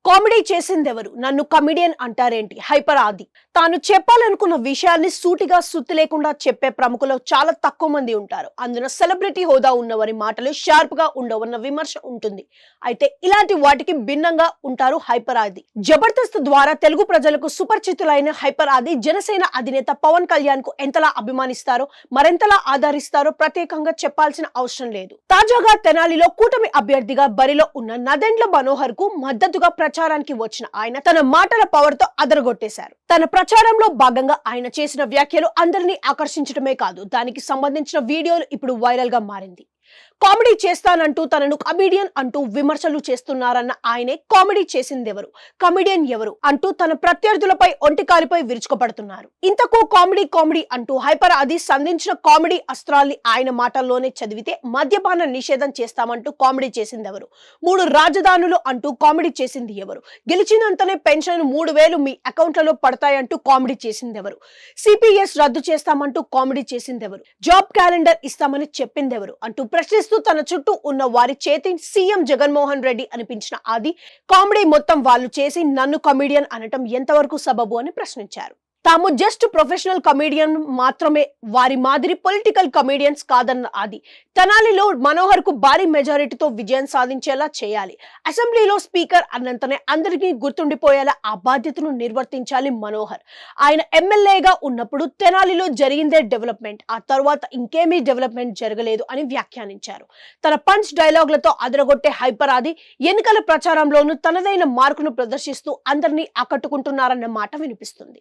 Comedy చేసిందెవరు? నన్ను comedian అంటారేంటి? Hyper ఆది. తాను చెప్పాలనుకున్న విషయాన్ని సూటిగా సుత్తి లేకుండా చెప్పే ప్రముఖులు చాలా తక్కువ మంది ఉంటారు. అందున సెలబ్రిటీ హోదా ఉన్నవారి మాటలు షార్ప్ గా ఉండవన్న విమర్శ ఉంటుంది. అయితే ఇలాంటి వాటికి భిన్నంగా ఉంటారు హైపర్ ఆది. జబర్దస్త్ ద్వారా తెలుగు ప్రజలకు సుపరిచితులైన హైపర్ ఆది జనసేన అధినేత పవన్ కళ్యాణ్ కు ఎంతలా అభిమానిస్తారో, మరెంతలా ఆదరిస్తారో ప్రత్యేకంగా చెప్పాల్సిన అవసరం లేదు. తాజాగా తెనాలిలో కూటమి అభ్యర్థిగా బరిలో ఉన్న నదెండ్ల మనోహర్ కు మద్దతుగా ప్రచారానికి వచ్చిన ఆయన తన మాటల పవర్ తో అదరగొట్టేశారు. తన ప్రచారంలో భాగంగా ఆయన చేసిన వ్యాఖ్యలు అందరినీ ఆకర్షించడమే కాదు, దానికి సంబంధించిన వీడియోలు ఇప్పుడు వైరల్ గా మారింది. కామెడీ చేస్తానంటూ తనను కమెడియన్ అంటూ విమర్శలు చేస్తున్నారన్న ఆయనే కామెడీ చేసిందెవరు, కమెడియన్ ఎవరు అంటూ తన ప్రత్యర్థులపై ఒంటికాలిపై విరుచుకుపడుతున్నారు. ఇంతకు కామెడీ అంటూ హైపర్ ఆది సంధించిన కామెడీ అస్త్రాల్ని ఆయన మాటల్లోనే చదివితే మద్యపాన నిషేధం చేస్తామంటూ కామెడీ చేసిందెవరు, 3 రాజధానులు అంటూ కామెడీ చేసింది ఎవరు, గెలిచినంతనే పెన్షన్ 3000 మీ అకౌంట్లలో పడతాయంటూ కామెడీ చేసిందెవరు, సిపిఎస్ రద్దు చేస్తామంటూ కామెడీ చేసిందెవరు, జాబ్ క్యాలెండర్ ఇస్తామని చెప్పిందెవరు అంటూ ప్రశ్నిస్తూ తన చుట్టూ ఉన్న వారి చేతి సీఎం జగన్మోహన్ రెడ్డి అనిపించిన ఆది కామెడీ మొత్తం వాళ్ళు చేసి నన్ను కమెడియన్ అనటం ఎంతవరకు సబబు అని ప్రశ్నించారు. తాము జస్ట్ ప్రొఫెషనల్ కమెడియన్ మాత్రమే, వారి మాదిరి పొలిటికల్ కమెడియన్స్ కాదన్న ఆది తెనాలిలో మనోహర్ కు భారీ మెజారిటీతో విజయం సాధించేలా చేయాలి. అసెంబ్లీలో స్పీకర్ అన్నంతనే అందరికీ గుర్తుండిపోయేలా ఆ బాధ్యతను నిర్వర్తించాలి మనోహర్. ఆయన ఎమ్మెల్యేగా ఉన్నప్పుడు తెనాలిలో జరిగిందే డెవలప్మెంట్, ఆ తర్వాత ఇంకేమీ డెవలప్మెంట్ జరగలేదు అని వ్యాఖ్యానించారు. తన పంచ్ డైలాగులతో అదరగొట్టే హైపర్ ఆది ఎన్నికల ప్రచారంలోనూ తనదైన మార్కును ప్రదర్శిస్తూ అందరినీ ఆకట్టుకుంటున్నారన్న మాట వినిపిస్తుంది.